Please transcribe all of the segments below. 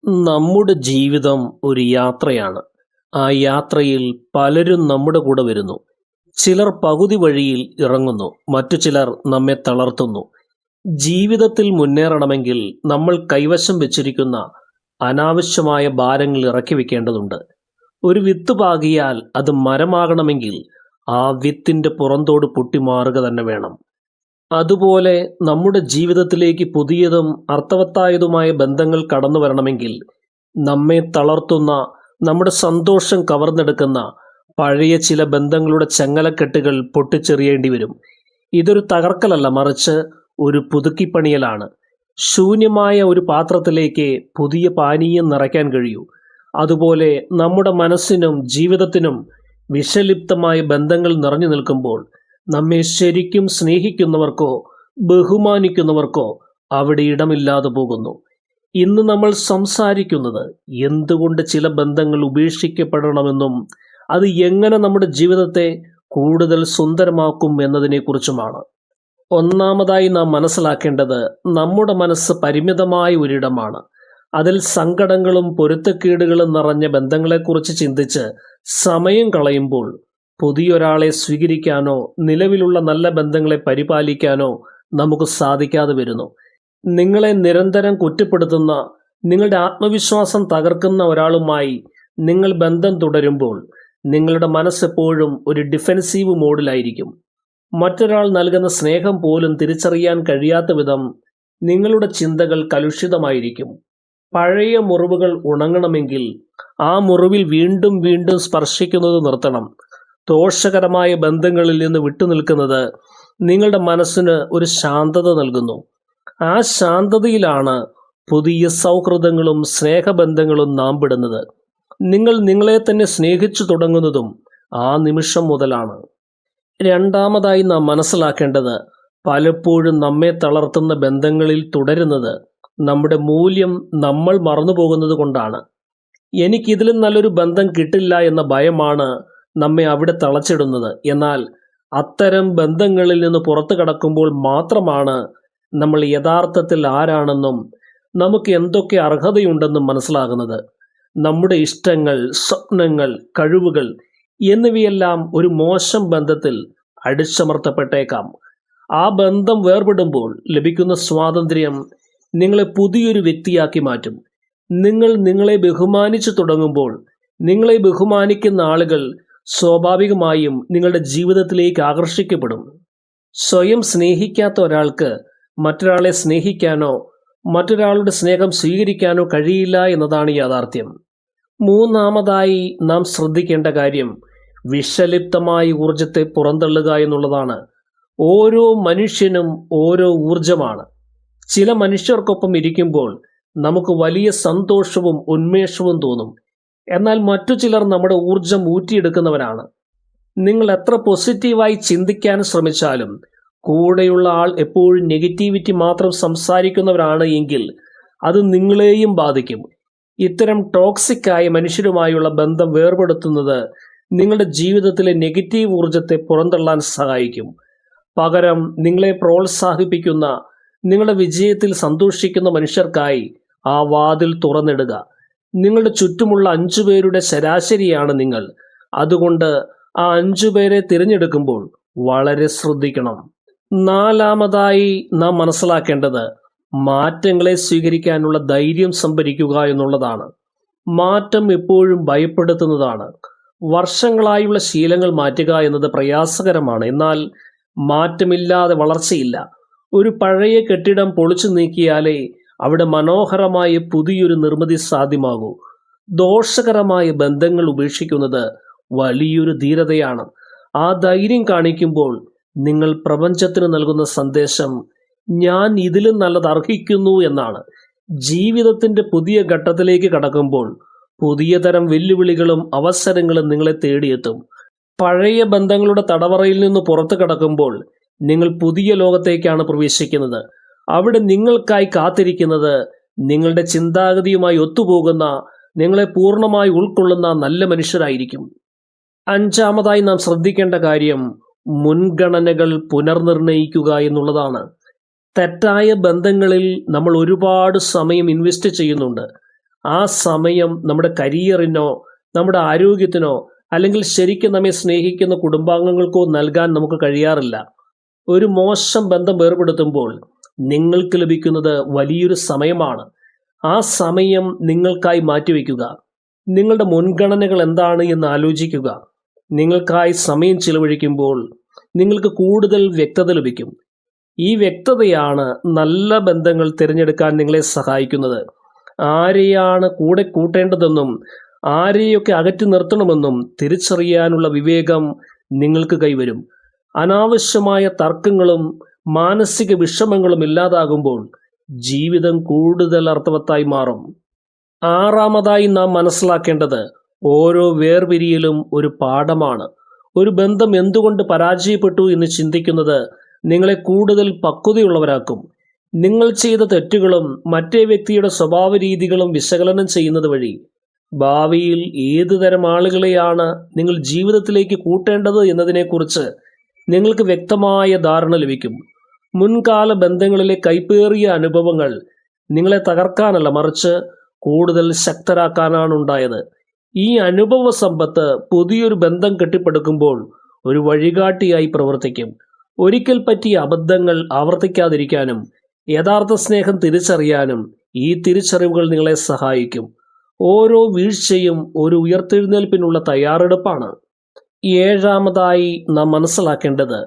നമ്മുടെ ജീവിതം ഒരു യാത്രയാണ്. ആ യാത്രയിൽ പലരും നമ്മുടെ കൂടെ വരുന്നു. ചിലർ പകുതി വഴിയിൽ ഇറങ്ങുന്നു, മറ്റു ചിലർ നമ്മെ തളർത്തുന്നു. ജീവിതത്തിൽ മുന്നേറണമെങ്കിൽ നമ്മൾ കൈവശം വെച്ചിരിക്കുന്ന അനാവശ്യമായ ഭാരങ്ങൾ ഇറക്കി വെക്കേണ്ടതുണ്ട്. ഒരു വിത്ത് പാകിയാൽ അത് മരമാകണമെങ്കിൽ ആ വിത്തിന്റെ പുറന്തോട് പൊട്ടിമാറുക തന്നെ വേണം. അതുപോലെ നമ്മുടെ ജീവിതത്തിലേക്ക് പുതിയതും അർത്ഥവത്തായതുമായ ബന്ധങ്ങൾ കടന്നു വരണമെങ്കിൽ നമ്മെ തളർത്തുന്ന, നമ്മുടെ സന്തോഷം കവർന്നെടുക്കുന്ന പഴയ ചില ബന്ധങ്ങളുടെ ചങ്ങലക്കെട്ടുകൾ പൊട്ടിച്ചെറിയേണ്ടി വരും. ഇതൊരു തകർക്കലല്ല, മറിച്ച് ഒരു പുതുക്കിപ്പണിയലാണ്. ശൂന്യമായ ഒരു പാത്രത്തിലേക്ക് പുതിയ പാനീയം നിറയ്ക്കാൻ കഴിയൂ. അതുപോലെ നമ്മുടെ മനസ്സിനും ജീവിതത്തിനും വിഷലിപ്തമായ ബന്ധങ്ങൾ നിറഞ്ഞു നിൽക്കുമ്പോൾ നമ്മെ ശരിക്കും സ്നേഹിക്കുന്നവർക്കോ ബഹുമാനിക്കുന്നവർക്കോ അവിടെ ഇടമില്ലാതെ പോകുന്നു. ഇന്ന് നമ്മൾ സംസാരിക്കുന്നത് എന്തുകൊണ്ട് ചില ബന്ധങ്ങൾ ഉപേക്ഷിക്കപ്പെടണമെന്നും അത് എങ്ങനെ നമ്മുടെ ജീവിതത്തെ കൂടുതൽ സുന്ദരമാക്കും എന്നതിനെക്കുറിച്ചുമാണ്. ഒന്നാമതായി നാം മനസ്സിലാക്കേണ്ടത്, നമ്മുടെ മനസ്സ് പരിമിതമായ ഒരിടമാണ്. അതിൽ സങ്കടങ്ങളും പൊരുത്തക്കേടുകളും നിറഞ്ഞ ബന്ധങ്ങളെക്കുറിച്ച് ചിന്തിച്ച് സമയം കളയുമ്പോൾ പുതിയൊരാളെ സ്വീകരിക്കാനോ നിലവിലുള്ള നല്ല ബന്ധങ്ങളെ പരിപാലിക്കാനോ നമുക്ക് സാധിക്കാതെ വരുന്നു. നിങ്ങളെ നിരന്തരം കുറ്റപ്പെടുത്തുന്ന, നിങ്ങളുടെ ആത്മവിശ്വാസം തകർക്കുന്ന ഒരാളുമായി നിങ്ങൾ ബന്ധം തുടരുമ്പോൾ നിങ്ങളുടെ മനസ്സെപ്പോഴും ഒരു ഡിഫെൻസീവ് മോഡിലായിരിക്കും. മറ്റൊരാൾ നൽകുന്ന സ്നേഹം പോലും തിരിച്ചറിയാൻ കഴിയാത്ത വിധം നിങ്ങളുടെ ചിന്തകൾ കലുഷിതമായിരിക്കും. പഴയ മുറിവുകൾ ഉണങ്ങണമെങ്കിൽ ആ മുറിവിൽ വീണ്ടും വീണ്ടും സ്പർശിക്കുന്നത് നിർത്തണം. ദോഷകരമായ ബന്ധങ്ങളിൽ നിന്ന് വിട്ടുനിൽക്കുന്നത് നിങ്ങളുടെ മനസ്സിന് ഒരു ശാന്തത നൽകുന്നു. ആ ശാന്തതയിലാണ് പുതിയ സൗഹൃദങ്ങളും സ്നേഹബന്ധങ്ങളും നാം പെടുന്നത്. നിങ്ങൾ നിങ്ങളെ തന്നെ സ്നേഹിച്ചു തുടങ്ങുന്നതും ആ നിമിഷം മുതലാണ്. രണ്ടാമതായി നാം മനസ്സിലാക്കേണ്ടത്, പലപ്പോഴും നമ്മെ തളർത്തുന്ന ബന്ധങ്ങളിൽ തുടരുന്നത് നമ്മുടെ മൂല്യം നമ്മൾ മറന്നുപോകുന്നത് കൊണ്ടാണ്. എനിക്കിതിലും നല്ലൊരു ബന്ധം കിട്ടില്ല എന്ന ഭയമാണ് നമ്മെ അവിടെ തളച്ചിടുന്നത്. എന്നാൽ അത്തരം ബന്ധങ്ങളിൽ നിന്ന് പുറത്തു കടക്കുമ്പോൾ മാത്രമാണ് നമ്മൾ യഥാർത്ഥത്തിൽ ആരാണെന്നും നമുക്ക് എന്തൊക്കെ അർഹതയുണ്ടെന്നും മനസ്സിലാകുന്നത്. നമ്മുടെ ഇഷ്ടങ്ങൾ, സ്വപ്നങ്ങൾ, കഴിവുകൾ എന്നിവയെല്ലാം ഒരു മോശം ബന്ധത്തിൽ അടിച്ചമർത്തപ്പെട്ടേക്കാം. ആ ബന്ധം വേർപെടുമ്പോൾ ലഭിക്കുന്ന സ്വാതന്ത്ര്യം നിങ്ങളെ പുതിയൊരു വ്യക്തിയാക്കി മാറ്റും. നിങ്ങൾ നിങ്ങളെ ബഹുമാനിച്ചു തുടങ്ങുമ്പോൾ നിങ്ങളെ ബഹുമാനിക്കുന്ന ആളുകൾ സ്വാഭാവികമായും നിങ്ങളുടെ ജീവിതത്തിലേക്ക് ആകർഷിക്കപ്പെടും. സ്വയം സ്നേഹിക്കാത്ത ഒരാൾക്ക് മറ്റൊരാളെ സ്നേഹിക്കാനോ മറ്റൊരാളുടെ സ്നേഹം സ്വീകരിക്കാനോ കഴിയില്ല എന്നതാണ് യാഥാർത്ഥ്യം. മൂന്നാമതായി നാം ശ്രദ്ധിക്കേണ്ട കാര്യം, വിഷലിപ്തമായ ഊർജത്തെ പുറന്തള്ളുക എന്നുള്ളതാണ്. ഓരോ മനുഷ്യനും ഓരോ ഊർജമാണ്. ചില മനുഷ്യർക്കൊപ്പം ഇരിക്കുമ്പോൾ നമുക്ക് വലിയ സന്തോഷവും ഉന്മേഷവും തോന്നും. എന്നാൽ മറ്റു ചിലർ നമ്മുടെ ഊർജം ഊറ്റിയെടുക്കുന്നവരാണ്. നിങ്ങൾ എത്ര പോസിറ്റീവായി ചിന്തിക്കാൻ ശ്രമിച്ചാലും കൂടെയുള്ള ആൾ എപ്പോഴും നെഗറ്റിവിറ്റി മാത്രം സംസാരിക്കുന്നവരാണ് എങ്കിൽ അത് നിങ്ങളെയും ബാധിക്കും. ഇത്തരം ടോക്സിക്കായ മനുഷ്യരുമായുള്ള ബന്ധം വേർപെടുത്തുന്നത് നിങ്ങളുടെ ജീവിതത്തിലെ നെഗറ്റീവ് ഊർജത്തെ പുറന്തള്ളാൻ സഹായിക്കും. പകരം നിങ്ങളെ പ്രോത്സാഹിപ്പിക്കുന്ന, നിങ്ങളുടെ വിജയത്തിൽ സന്തോഷിക്കുന്ന മനുഷ്യർക്കായി ആ വാതിൽ തുറന്നിടുക. നിങ്ങളുടെ ചുറ്റുമുള്ള 5 പേരുടെ ശരാശരിയാണ് നിങ്ങൾ. അതുകൊണ്ട് ആ 5 പേരെ തിരഞ്ഞെടുക്കുമ്പോൾ വളരെ ശ്രദ്ധിക്കണം. നാലാമതായി നാം മനസ്സിലാക്കേണ്ടത്, മാറ്റങ്ങളെ സ്വീകരിക്കാനുള്ള ധൈര്യം സംഭരിക്കുക എന്നുള്ളതാണ്. മാറ്റം എപ്പോഴും ഭയപ്പെടുത്തുന്നതാണ്. വർഷങ്ങളായുള്ള ശീലങ്ങൾ മാറ്റുക എന്നത് പ്രയാസകരമാണ്. എന്നാൽ മാറ്റമില്ലാതെ വളർച്ചയില്ല. ഒരു പഴയ കെട്ടിടം പൊളിച്ചു നീക്കിയാലേ അവിടെ മനോഹരമായ പുതിയൊരു നിർമ്മിതി സാധ്യമാകൂ. ദോഷകരമായ ബന്ധങ്ങൾ ഉപേക്ഷിക്കുന്നത് വലിയൊരു ധീരതയാണ്. ആ ധൈര്യം കാണിക്കുമ്പോൾ നിങ്ങൾ പ്രപഞ്ചത്തിന് നൽകുന്ന സന്ദേശം ഞാൻ ഇതിലും നല്ലത് അർഹിക്കുന്നു എന്നാണ്. ജീവിതത്തിന്റെ പുതിയ ഘട്ടത്തിലേക്ക് കടക്കുമ്പോൾ പുതിയ തരം വെല്ലുവിളികളും അവസരങ്ങളും നിങ്ങളെ തേടിയെത്തും. പഴയ ബന്ധങ്ങളുടെ തടവറയിൽ നിന്ന് പുറത്തു കടക്കുമ്പോൾ നിങ്ങൾ പുതിയ ലോകത്തേക്കാണ് പ്രവേശിക്കുന്നത്. അവിടെ നിങ്ങൾക്കായി കാത്തിരിക്കുന്നത് നിങ്ങളുടെ ചിന്താഗതിയുമായി ഒത്തുപോകുന്ന, നിങ്ങളെ പൂർണ്ണമായി ഉൾക്കൊള്ളുന്ന നല്ല മനുഷ്യരായിരിക്കും. അഞ്ചാമതായി നാം ശ്രദ്ധിക്കേണ്ട കാര്യം, മുൻഗണനകൾ പുനർനിർണയിക്കുക എന്നുള്ളതാണ്. തെറ്റായ ബന്ധങ്ങളിൽ നമ്മൾ ഒരുപാട് സമയം ഇൻവെസ്റ്റ് ചെയ്യുന്നുണ്ട്. ആ സമയം നമ്മുടെ കരിയറിനോ നമ്മുടെ ആരോഗ്യത്തിനോ അല്ലെങ്കിൽ ശരിക്കും നമ്മെ സ്നേഹിക്കുന്ന കുടുംബാംഗങ്ങൾക്കോ നൽകാൻ നമുക്ക് കഴിയാറില്ല. ഒരു മോശം ബന്ധം വേർപെടുത്തുമ്പോൾ നിങ്ങൾക്ക് ലഭിക്കുന്നത് വലിയൊരു സമയമാണ്. ആ സമയം നിങ്ങൾക്കായി മാറ്റിവെക്കുക. നിങ്ങളുടെ മുൻഗണനകൾ എന്താണ് എന്ന് ആലോചിക്കുക. നിങ്ങൾക്കായി സമയം ചിലവഴിക്കുമ്പോൾ നിങ്ങൾക്ക് കൂടുതൽ വ്യക്തത ലഭിക്കും. ഈ വ്യക്തതയാണ് നല്ല ബന്ധങ്ങൾ തിരഞ്ഞെടുക്കാൻ നിങ്ങളെ സഹായിക്കുന്നത്. ആരെയാണ് കൂടെ കൂട്ടേണ്ടതെന്നും ആരെയൊക്കെ അകറ്റി നിർത്തണമെന്നും തിരിച്ചറിയാനുള്ള വിവേകം നിങ്ങൾക്ക് കൈവരും. അനാവശ്യമായ തർക്കങ്ങളും മാനസിക വിഷമങ്ങളും ഇല്ലാതാകുമ്പോൾ ജീവിതം കൂടുതൽ അർത്ഥവത്തായി മാറും. ആറാമതായി നാം മനസ്സിലാക്കേണ്ടത് ഓരോ വേർപിരിയലും ഒരു പാഠമാണ്. ഒരു ബന്ധം എന്തുകൊണ്ട് പരാജയപ്പെട്ടു എന്ന് ചിന്തിക്കുന്നത് നിങ്ങളെ കൂടുതൽ പക്വതയുള്ളവരാക്കും. നിങ്ങൾ ചെയ്ത തെറ്റുകളും മറ്റേ വ്യക്തിയുടെ സ്വഭാവ രീതികളും വിശകലനം ചെയ്യുന്നത് വഴി ഭാവിയിൽ ഏതു തരം ആളുകളെയാണ് നിങ്ങൾ ജീവിതത്തിലേക്ക് കൂട്ടേണ്ടത് എന്നതിനെക്കുറിച്ച് നിങ്ങൾക്ക് വ്യക്തമായ ധാരണ ലഭിക്കും. മുൻകാല ബന്ധങ്ങളിലെ കൈപ്പേറിയ അനുഭവങ്ങൾ നിങ്ങളെ തകർക്കാനല്ല, മറിച്ച് കൂടുതൽ ശക്തരാക്കാനാണ് ഉണ്ടായത്. ഈ അനുഭവ സമ്പത്ത് പുതിയൊരു ബന്ധം കെട്ടിപ്പടുക്കുമ്പോൾ ഒരു വഴികാട്ടിയായി പ്രവർത്തിക്കും. ഒരിക്കൽ പറ്റിയ അബദ്ധങ്ങൾ ആവർത്തിക്കാതിരിക്കാനും യഥാർത്ഥ സ്നേഹം തിരിച്ചറിയാനും ഈ തിരിച്ചറിവുകൾ നിങ്ങളെ സഹായിക്കും. ഓരോ വീഴ്ചയും ഒരു ഉയർത്തെഴുന്നേൽപ്പിനുള്ള തയ്യാറെടുപ്പാണ്. ഏഴാമതായി നാം മനസ്സിലാക്കേണ്ടത്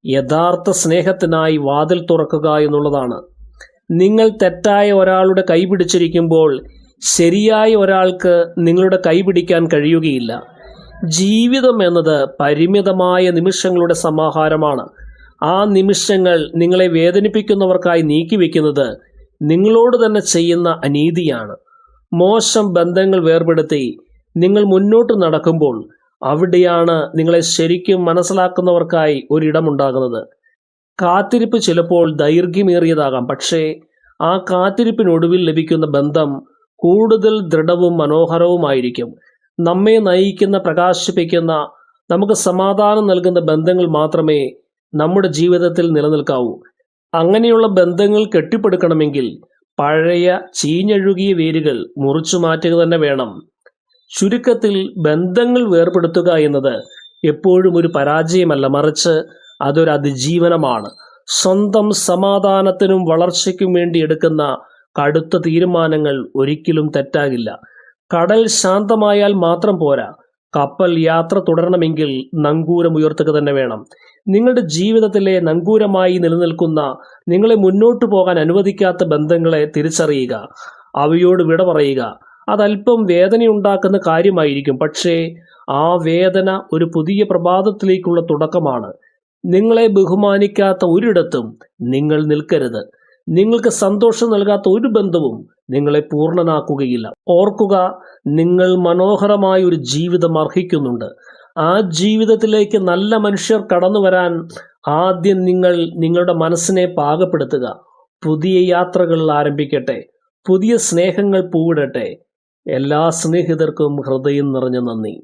യഥാർത്ഥ സ്നേഹത്തിനായി വാതിൽ തുറക്കുക എന്നുള്ളതാണ്. നിങ്ങൾ തെറ്റായ ഒരാളുടെ കൈ പിടിച്ചിരിക്കുമ്പോൾ ശരിയായ ഒരാൾക്ക് നിങ്ങളുടെ കൈ പിടിക്കാൻ കഴിയുകയില്ല. ജീവിതം എന്നത് പരിമിതമായ നിമിഷങ്ങളുടെ സമാഹാരമാണ്. ആ നിമിഷങ്ങൾ നിങ്ങളെ വേദനിപ്പിക്കുന്നവർക്കായി നീക്കിവെക്കുന്നത് നിങ്ങളോട് തന്നെ ചെയ്യുന്ന അനീതിയാണ്. മോശം ബന്ധങ്ങൾ വേർപെടുത്തി നിങ്ങൾ മുന്നോട്ട് നടക്കുമ്പോൾ അവിടെയാണ് നിങ്ങളെ ശരിക്കും മനസ്സിലാക്കുന്നവർക്കായി ഒരിടമുണ്ടാകുന്നത്. കാത്തിരിപ്പ് ചിലപ്പോൾ ദൈർഘ്യമേറിയതാകാം, പക്ഷേ ആ കാത്തിരിപ്പിനൊടുവിൽ ലഭിക്കുന്ന ബന്ധം കൂടുതൽ ദൃഢവും മനോഹരവുമായിരിക്കും. നമ്മെ നയിക്കുന്ന, പ്രകാശിപ്പിക്കുന്ന, നമുക്ക് സമാധാനം നൽകുന്ന ബന്ധങ്ങൾ മാത്രമേ നമ്മുടെ ജീവിതത്തിൽ നിലനിൽക്കാവൂ. അങ്ങനെയുള്ള ബന്ധങ്ങൾ കെട്ടിപ്പടുക്കണമെങ്കിൽ പഴയ ചീഞ്ഞഴുകിയ വേരുകൾ മുറിച്ചു മാറ്റുക തന്നെ വേണം. ചുരുക്കത്തിൽ, ബന്ധങ്ങൾ വേർപെടുത്തുക എന്നത് എപ്പോഴും ഒരു പരാജയമല്ല, മറിച്ച് അതൊരു അതിജീവനമാണ്. സ്വന്തം സമാധാനത്തിനും വളർച്ചയ്ക്കും വേണ്ടി എടുക്കുന്ന കടുത്ത തീരുമാനങ്ങൾ ഒരിക്കലും തെറ്റാകില്ല. കടൽ ശാന്തമായാൽ മാത്രം പോരാ, കപ്പൽ യാത്ര തുടരണമെങ്കിൽ നങ്കൂരം ഉയർത്തുക തന്നെ വേണം. നിങ്ങളുടെ ജീവിതത്തിലെ നങ്കൂരമായി നിലനിൽക്കുന്ന, നിങ്ങളെ മുന്നോട്ട് പോകാൻ അനുവദിക്കാത്ത ബന്ധങ്ങളെ തിരിച്ചറിയുക. അവയോട് വിട പറയുക. അതല്പം വേദനയുണ്ടാക്കുന്ന കാര്യമായിരിക്കും, പക്ഷേ ആ വേദന ഒരു പുതിയ പ്രഭാതത്തിലേക്കുള്ള തുടക്കമാണ്. നിങ്ങളെ ബഹുമാനിക്കാത്ത ഒരിടത്തും നിങ്ങൾ നിൽക്കരുത്. നിങ്ങൾക്ക് സന്തോഷം നൽകാത്ത ഒരു ബന്ധവും നിങ്ങളെ പൂർണ്ണനാക്കുകയില്ല. ഓർക്കുക, നിങ്ങൾ മനോഹരമായ ഒരു ജീവിതം അർഹിക്കുന്നുണ്ട്. ആ ജീവിതത്തിലേക്ക് നല്ല മനുഷ്യർ കടന്നു വരാൻ ആദ്യം നിങ്ങൾ നിങ്ങളുടെ മനസ്സിനെ പാകപ്പെടുത്തുക. പുതിയ യാത്രകൾ ആരംഭിക്കട്ടെ. പുതിയ സ്നേഹങ്ങൾ പൂവിടട്ടെ. എല്ലാ സ്നേഹിതർക്കും ഹൃദയം നിറഞ്ഞ നന്ദി.